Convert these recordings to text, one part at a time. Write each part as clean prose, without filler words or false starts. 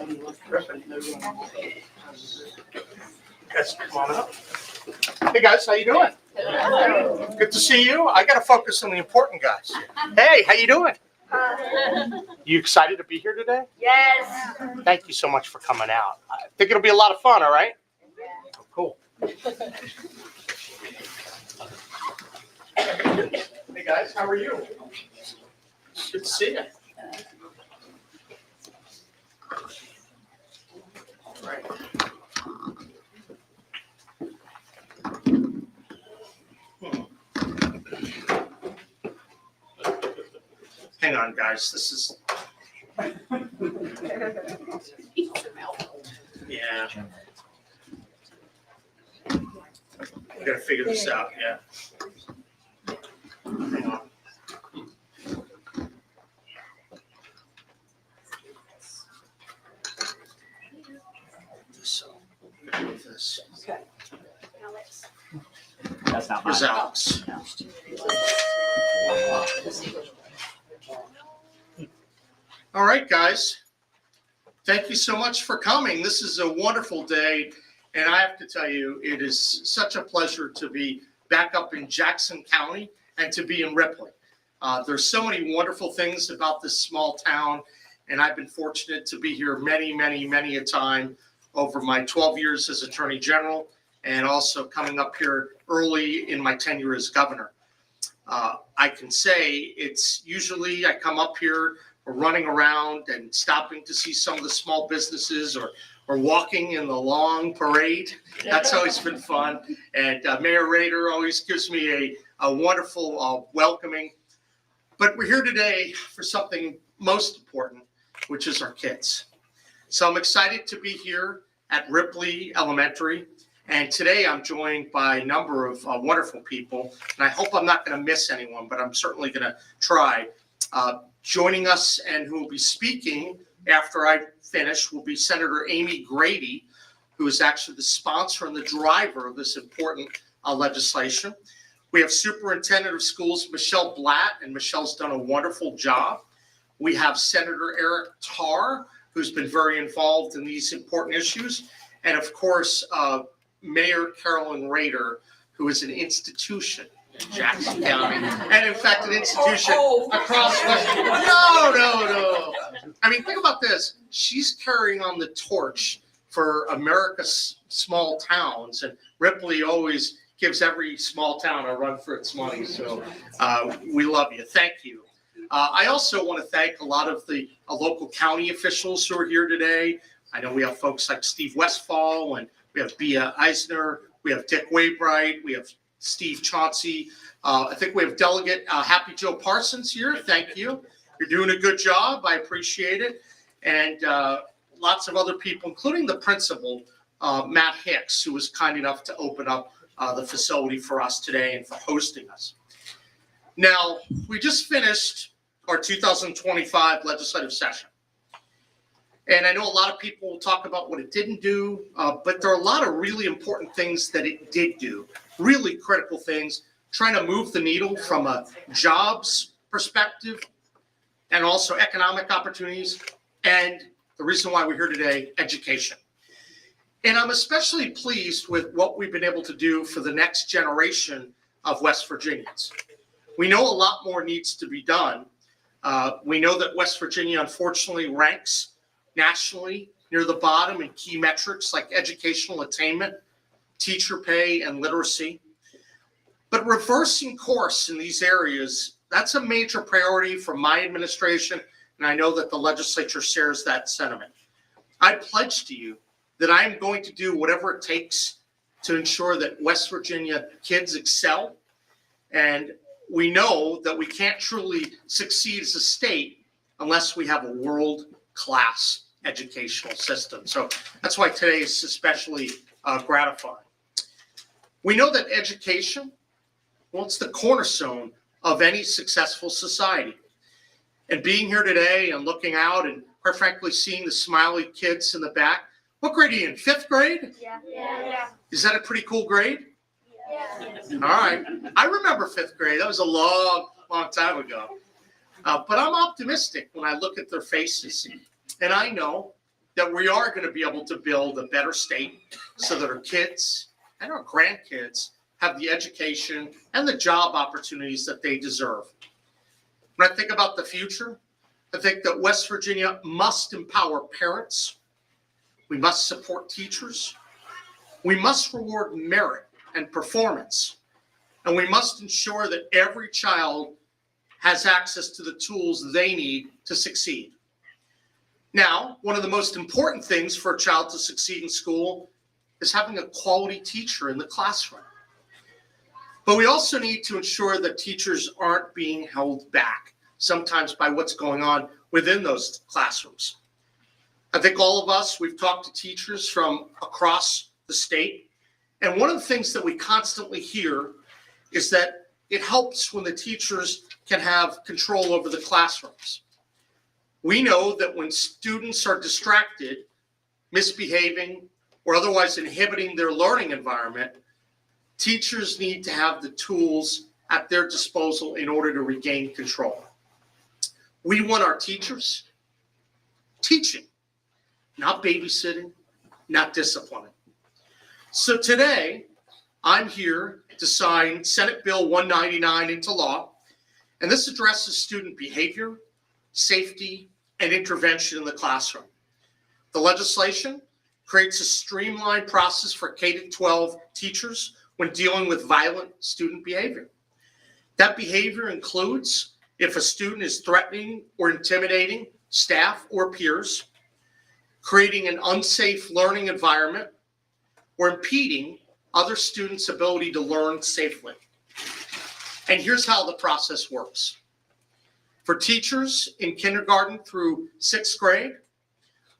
Guys, come on up. Hey guys, how you doing? Good to see you. I got to focus on the important guys. Hey, how you doing? You excited to be here today? Yes. Thank you so much for coming out. I think it'll be a lot of fun, all right? Oh, cool. Hey guys, how are you? Good to see you. All right. Hang on, guys. This is. Yeah. We gotta figure this out. Yeah. Hang on. So, move this. Okay. That's not mine. Where's Alex? All right, guys. Thank you so much for coming. This is a wonderful day, and I have to tell you, it is such a pleasure to be back up in Jackson County and to be in Ripley. There's so many wonderful things about this small town, and I've been fortunate to be here many a time over my 12 years as Attorney General, and also coming up here early in my tenure as governor. I can say it's usually I come up here running around and stopping to see some of the small businesses or walking in the long parade. That's always been fun. And Mayor Rader always gives me a wonderful welcoming. But we're here today for something most important, which is our kids. So I'm excited to be here at Ripley Elementary. And today I'm joined by a number of wonderful people. And I hope I'm not going to miss anyone, but I'm certainly going to try. Joining us and who will be speaking after I finish will be Senator Amy Grady, who is actually the sponsor and the driver of this important legislation. We have Superintendent of Schools Michelle Blatt, and Michelle's done a wonderful job. We have Senator Eric Tarr, who's been very involved in these important issues. And of course, Mayor Carolyn Rader, who is an institution in Jackson County, and in fact, an institution across West. No. I mean, think about this. She's carrying on the torch for America's small towns, and Ripley always gives every small town a run for its money. So we love you. Thank you. I also want to thank a lot of the local county officials who are here today. I know we have folks like Steve Westfall, and we have Bea Eisner, we have Dick Waybright, we have Steve Chauncey. I think we have Delegate Happy Joe Parsons here. Thank you. You're doing a good job. I appreciate it. And lots of other people, including the principal, Matt Hicks, who was kind enough to open up the facility for us today and for hosting us. Now, we just finished our 2025 legislative session. And I know a lot of people will talk about what it didn't do, but there are a lot of really important things that it did do, really critical things, trying to move the needle from a jobs perspective and also economic opportunities. And the reason why we're here today, education. And I'm especially pleased with what we've been able to do for the next generation of West Virginians. We know a lot more needs to be done. We know that West Virginia, unfortunately, ranks nationally near the bottom in key metrics like educational attainment, teacher pay, and literacy. But reversing course in these areas, that's a major priority for my administration, and I know that the legislature shares that sentiment. I pledge to you that I am going to do whatever it takes to ensure that West Virginia kids excel, and we know that we can't truly succeed as a state unless we have a world-class educational system. So that's why today is especially gratifying. We know that education, well, it's the cornerstone of any successful society. And being here today and looking out and quite frankly seeing the smiley kids in the back, what grade are you in? 5th grade? Yeah. Is that a pretty cool grade? Yeah. All right. I remember 5th grade. That was a long time ago. But I'm optimistic when I look at their faces. And I know that we are going to be able to build a better state so that our kids and our grandkids have the education and the job opportunities that they deserve. When I think about the future, I think that West Virginia must empower parents. We must support teachers. We must reward merit and performance. And we must ensure that every child has access to the tools they need to succeed. Now, one of the most important things for a child to succeed in school is having a quality teacher in the classroom. But we also need to ensure that teachers aren't being held back, sometimes by what's going on within those classrooms. I think all of us, we've talked to teachers from across the state, and one of the things that we constantly hear is that it helps when the teachers can have control over the classrooms. We know that when students are distracted, misbehaving, or otherwise inhibiting their learning environment, teachers need to have the tools at their disposal in order to regain control. We want our teachers teaching, not babysitting, not disciplining. So today, I'm here to sign Senate Bill 199 into law, and this addresses student behavior, safety, and intervention in the classroom. The legislation creates a streamlined process for K-12 teachers when dealing with violent student behavior. That behavior includes if a student is threatening or intimidating staff or peers, creating an unsafe learning environment, or impeding other students' ability to learn safely. And here's how the process works. For teachers in kindergarten through 6th grade,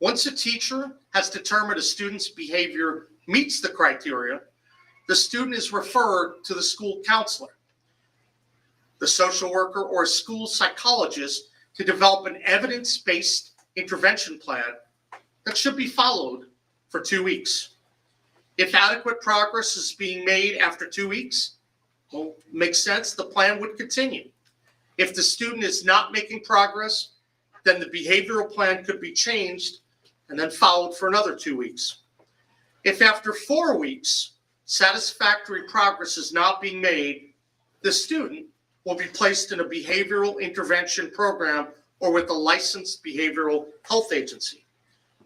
once a teacher has determined a student's behavior meets the criteria, the student is referred to the school counselor, the social worker, or a school psychologist to develop an evidence-based intervention plan that should be followed for 2 weeks. If adequate progress is being made after 2 weeks, well, makes sense, the plan would continue. If the student is not making progress, then the behavioral plan could be changed and then followed for another 2 weeks. If after 4 weeks, satisfactory progress is not being made, the student will be placed in a behavioral intervention program or with a licensed behavioral health agency.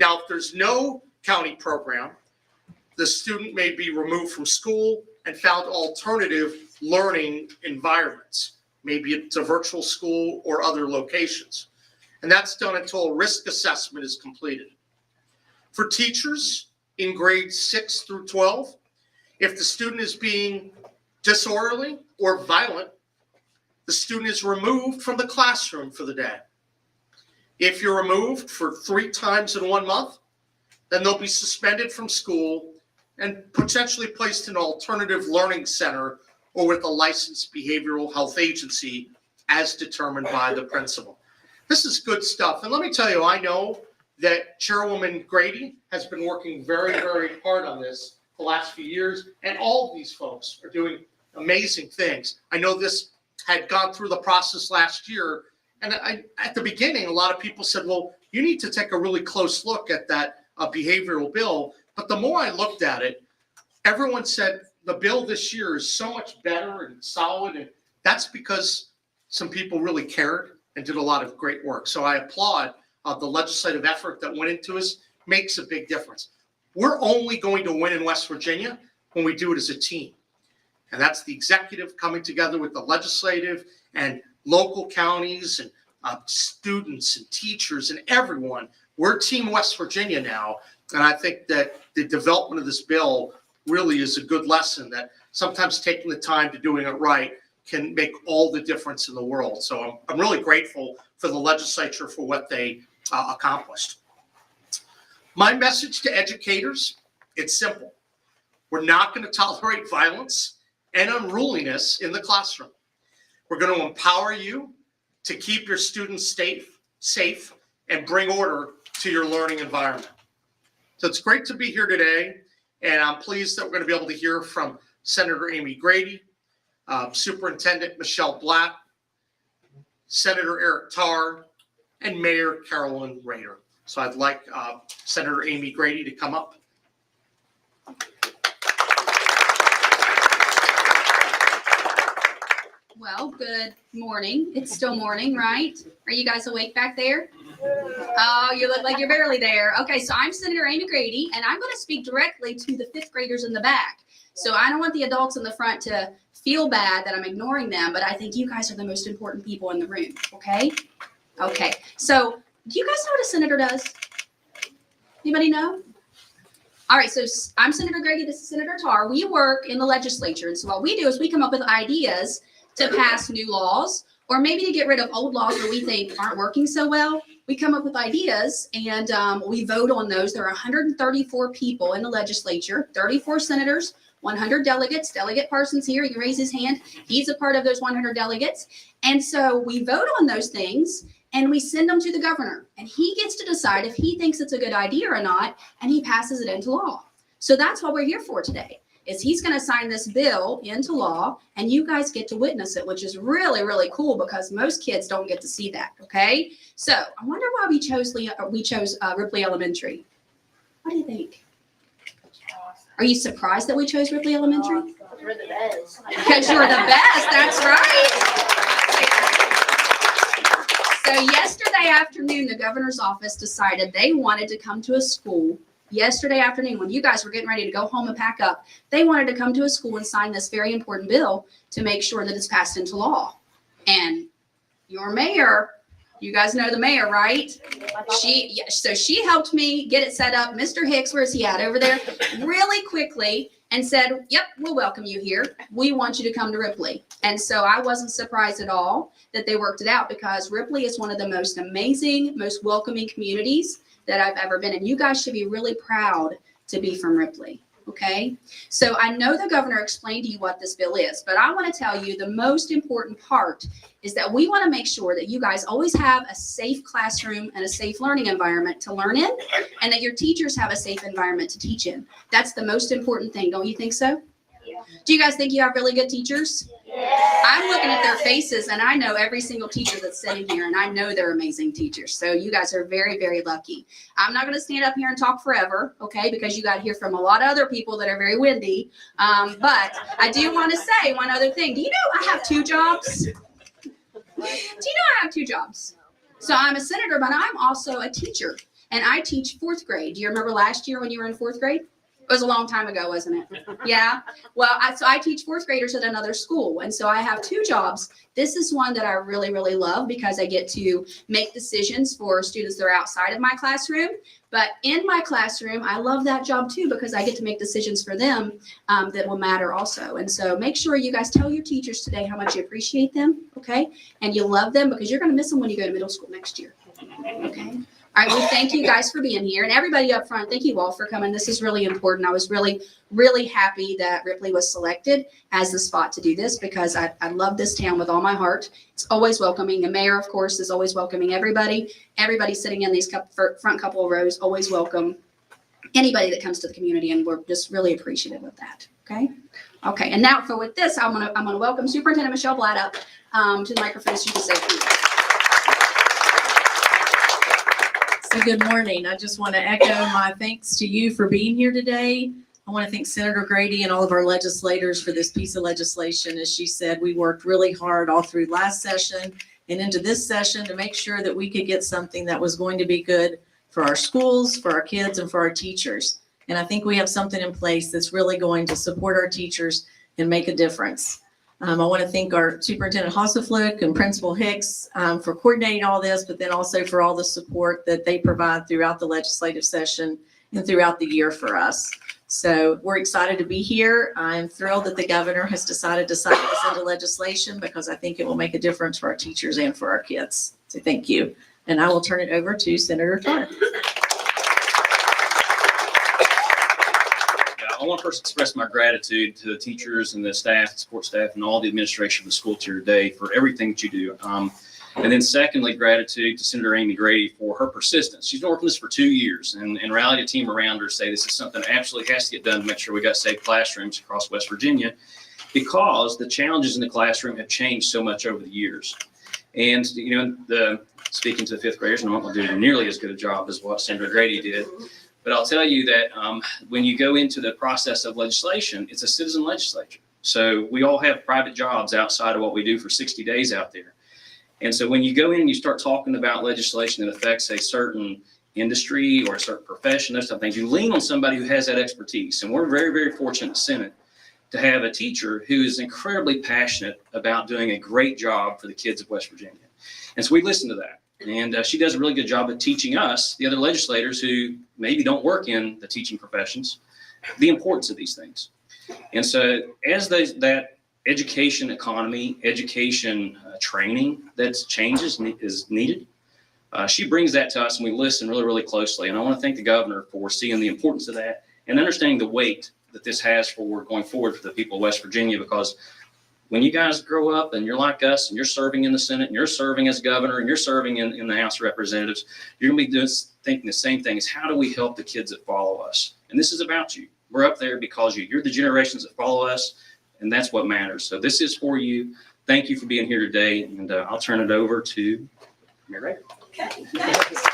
Now, if there's no county program, the student may be removed from school and found alternative learning environments. Maybe it's a virtual school or other locations. And that's done until a risk assessment is completed. For teachers in grades 6 through 12, if the student is being disorderly or violent, the student is removed from the classroom for the day. If you're removed for 3 times in 1 month, then they'll be suspended from school and potentially placed in an alternative learning center or with a licensed behavioral health agency as determined by the principal. This is good stuff. And let me tell you, I know that Chairwoman Grady has been working very, very hard on this the last few years, and all of these folks are doing amazing things. I know this had gone through the process last year, and at the beginning, a lot of people said, well, you need to take a really close look at that behavioral bill. But the more I looked at it, everyone said the bill this year is so much better and solid, and that's because some people really cared and did a lot of great work. So I applaud the legislative effort that went into this. Makes a big difference. We're only going to win in West Virginia when we do it as a team. And that's the executive coming together with the legislative and local counties and students and teachers and everyone. We're Team West Virginia now. And I think that the development of this bill really is a good lesson that sometimes taking the time to doing it right can make all the difference in the world. So I'm really grateful for the legislature for what they accomplished. My message to educators, it's simple. We're not going to tolerate violence and unruliness in the classroom. We're going to empower you to keep your students safe and bring order to your learning environment. So it's great to be here today, and I'm pleased that we're going to be able to hear from Senator Amy Grady, Superintendent Michelle Blatt, Senator Eric Tarr, and Mayor Carolyn Rader. So I'd like Senator Amy Grady to come up. Well, good morning. It's still morning, right? Are you guys awake back there? Oh, you look like you're barely there. Okay, so I'm Senator Amy Grady, and I'm going to speak directly to the fifth graders in the back. So I don't want the adults in the front to feel bad that I'm ignoring them, but I think you guys are the most important people in the room, okay? Okay, so do you guys know what a senator does? Anybody know? All right, so I'm Senator Grady, this is Senator Tarr. We work in the legislature, and so what we do is we come up with ideas to pass new laws, or maybe to get rid of old laws that we think aren't working so well. We come up with ideas and we vote on those. There are 134 people in the legislature, 34 senators, 100 delegates. Delegate Parsons here, he raised his hand. He's a part of those 100 delegates. And so we vote on those things and we send them to the governor. And he gets to decide if he thinks it's a good idea or not, and he passes it into law. So that's what we're here for today. Is he's going to sign this bill into law, and you guys get to witness it, which is really, really cool because most kids don't get to see that, okay? So I wonder why we chose Ripley Elementary. What do you think? Are you surprised that we chose Ripley Elementary? We're the best. Because you're the best, that's right. So yesterday afternoon, the governor's office decided they wanted to come to a school. Yesterday afternoon, when you guys were getting ready to go home and pack up, they wanted to come to a school and sign this very important bill to make sure that it's passed into law. And your mayor, you guys know the mayor, right? So she helped me get it set up. Mr. Hicks, where's he at? Over there, really quickly, and said, yep, we'll welcome you here. We want you to come to Ripley. And so I wasn't surprised at all that they worked it out, because Ripley is one of the most amazing, most welcoming communities that I've ever been. And you guys should be really proud to be from Ripley, okay? So I know the governor explained to you what this bill is, but I want to tell you the most important part is that we want to make sure that you guys always have a safe classroom and a safe learning environment to learn in, and that your teachers have a safe environment to teach in. That's the most important thing, don't you think so? Yeah. Do you guys think you have really good teachers? Yeah. I'm looking at their faces, and I know every single teacher that's sitting here, and I know they're amazing teachers. So you guys are very, very lucky. I'm not going to stand up here and talk forever, okay, because you got to hear from a lot of other people that are very windy. But I do want to say one other thing. Do you know I have two jobs? Do you know I have two jobs? So I'm a senator, but I'm also a teacher, and I teach fourth grade. Do you remember last year when you were in fourth grade? It was a long time ago, wasn't it? Yeah. Well, so I teach fourth graders at another school. And so I have two jobs. This is one that I really, really love because I get to make decisions for students that are outside of my classroom. But in my classroom, I love that job too, because I get to make decisions for them that will matter also. And so make sure you guys tell your teachers today how much you appreciate them, okay? And you love them, because you're going to miss them when you go to middle school next year, okay? All right, well, thank you guys for being here, and everybody up front, thank you all for coming. This is really important. I was really, really happy that Ripley was selected as the spot to do this, because I love this town with all my heart. It's always welcoming. The mayor, of course, is always welcoming everybody. Everybody sitting in these front couple of rows, always welcome anybody that comes to the community, and we're just really appreciative of that, okay? Okay, and now with this, I'm gonna welcome Superintendent Michelle Blatt up to the microphone so she can say a few words. So good morning. I just want to echo my thanks to you for being here today. I want to thank Senator Grady and all of our legislators for this piece of legislation. As she said, we worked really hard all through last session and into this session to make sure that we could get something that was going to be good for our schools, for our kids, and for our teachers. And I think we have something in place that's really going to support our teachers and make a difference. I want to thank our Superintendent Hosseflick and Principal Hicks for coordinating all this, but then also for all the support that they provide throughout the legislative session and throughout the year for us. So we're excited to be here. I'm thrilled that the governor has decided to sign this into legislation, because I think it will make a difference for our teachers and for our kids. So thank you. And I will turn it over to Senator Tarr. I want to first express my gratitude to the teachers and the staff, support staff, and all the administration of the school today for everything that you do. And then secondly, gratitude to Senator Amy Grady for her persistence. She's been working this for 2 years and rallied a team around her to say this is something that absolutely has to get done to make sure we got safe classrooms across West Virginia, because the challenges in the classroom have changed so much over the years. And, speaking to the fifth graders, and I'm not going to do nearly as good a job as what Senator Grady did. But I'll tell you that when you go into the process of legislation, it's a citizen legislature. So we all have private jobs outside of what we do for 60 days out there. And so when you go in and you start talking about legislation that affects a certain industry or a certain profession, those type of things, you lean on somebody who has that expertise. And we're very, very fortunate in the Senate to have a teacher who is incredibly passionate about doing a great job for the kids of West Virginia. And so we listen to that. And she does a really good job of teaching us, the other legislators who maybe don't work in the teaching professions, the importance of these things. And so as that education economy, education training that changes is needed, she brings that to us and we listen really, really closely. And I want to thank the governor for seeing the importance of that and understanding the weight that this has for going forward for the people of West Virginia, because when you guys grow up and you're like us and you're serving in the Senate and you're serving as governor and you're serving in the House of Representatives, you're going to be thinking the same thing: is how do we help the kids that follow us? And this is about you. We're up there because you're the generations that follow us, and that's what matters. So this is for you. Thank you for being here today, and I'll turn it over to Mayor Ray. Okay, thanks.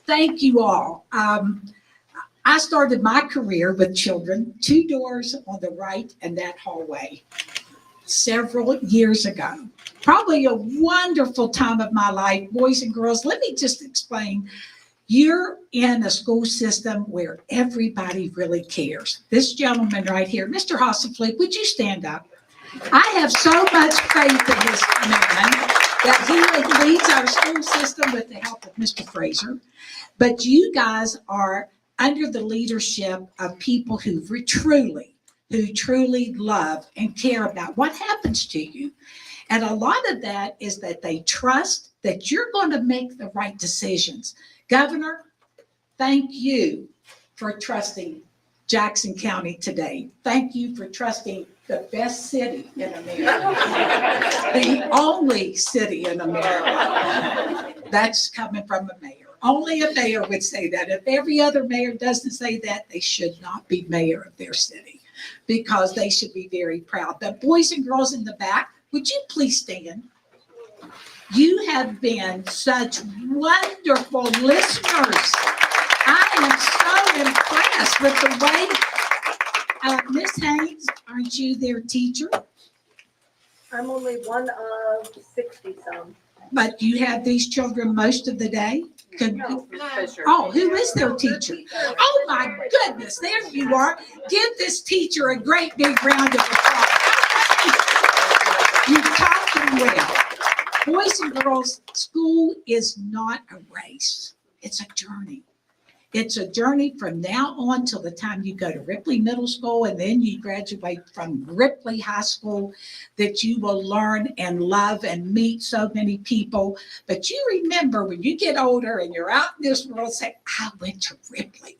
Thank you all. I started my career with children, 2 doors on the right and that hallway, several years ago. Probably a wonderful time of my life. Boys and girls, let me just explain. You're in a school system where everybody really cares. This gentleman right here, Mr. Hasselfleet, would you stand up? I have so much faith in this man that he leads our school system with the help of Mr. Fraser. But you guys are under the leadership of people who truly love and care about what happens to you. And a lot of that is that they trust that you're going to make the right decisions. Governor, thank you for trusting Jackson County today. Thank you for trusting the best city in America, the only city in America. That's coming from a mayor. Only a mayor would say that. If every other mayor doesn't say that, they should not be mayor of their city, because they should be very proud. But boys and girls in the back, would you please stand? You have been such wonderful listeners. I am so impressed with the way, Miss Haynes, aren't you their teacher? I'm only one of 60-some. But you have these children most of the day? No, Ms. Fisher. Oh, who is their teacher? Oh, my goodness, there you are. Give this teacher a great big round of applause. You taught them well. Boys and girls, school is not a race. It's a journey. It's a journey from now on till the time you go to Ripley Middle School, and then you graduate from Ripley High School, that you will learn and love and meet so many people. But you remember when you get older and you're out in this world, say, I went to Ripley.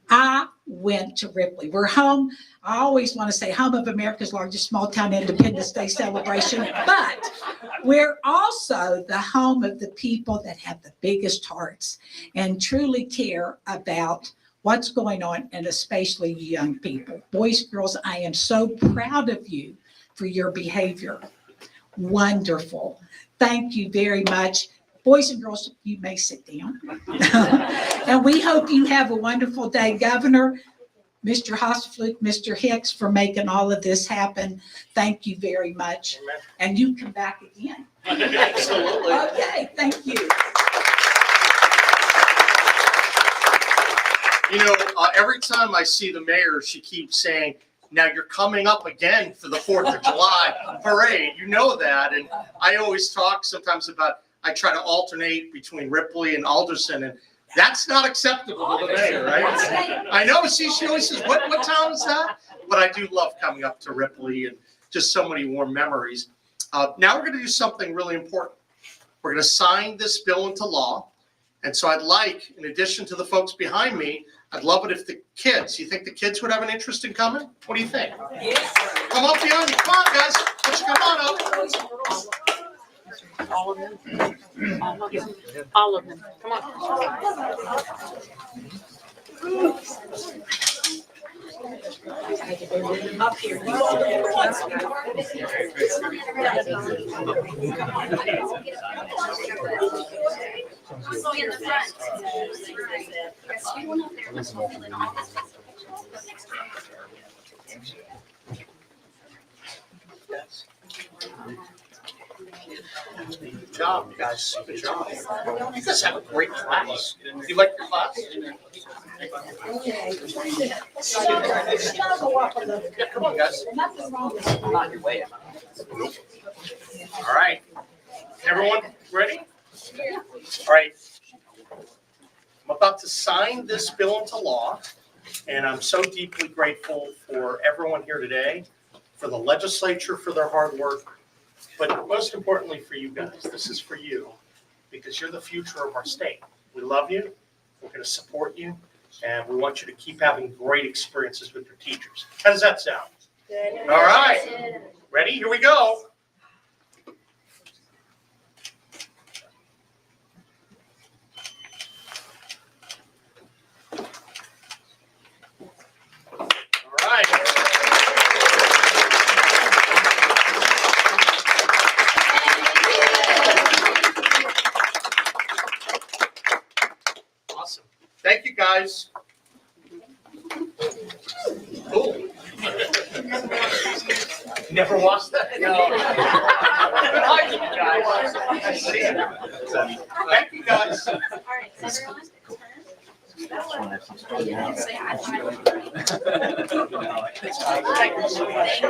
I went to Ripley. We're home. I always want to say home of America's largest small town Independence Day celebration, but we're also the home of the people that have the biggest hearts and truly care about what's going on, and especially young people. Boys and girls, I am so proud of you for your behavior. Wonderful. Thank you very much. Boys and girls, you may sit down. And we hope you have a wonderful day. Governor, Mr. Hasselfleet, Mr. Hicks, for making all of this happen. Thank you very much. And you come back again. Absolutely. Okay, thank you. You know, every time I see the mayor, she keeps saying, now you're coming up again for the 4th of July parade. You know that. And I always talk sometimes about, I try to alternate between Ripley and Alderson, and that's not acceptable to the mayor, right? I know, she always says, what town is that? But I do love coming up to Ripley, and just so many warm memories. Now we're going to do something really important. We're going to sign this bill into law. And so I'd like, in addition to the folks behind me, I'd love it if the kids, you think the kids would have an interest in coming? What do you think? Yes. Come up behind me. Come on, guys. Let's come on up. All of them. All of them. All of them. Come on. Up here. Good job, guys. Good job. You guys have a great class. You like your class? Yeah, come on, guys. On your way. All right. Everyone ready? All right. I'm about to sign this bill into law, and I'm so deeply grateful for everyone here today, for the legislature for their hard work, but most importantly for you guys. This is for you, because you're the future of our state. We love you. We're going to support you, and we want you to keep having great experiences with your teachers. How does that sound? Good. All right. Ready? Here we go. All right. Awesome. Thank you, guys. Cool. Never watched that? No. Hi, you guys. I see you. Thank you, guys. All right, is everyone? Just want to have some Yeah, say hi. Thank you so much.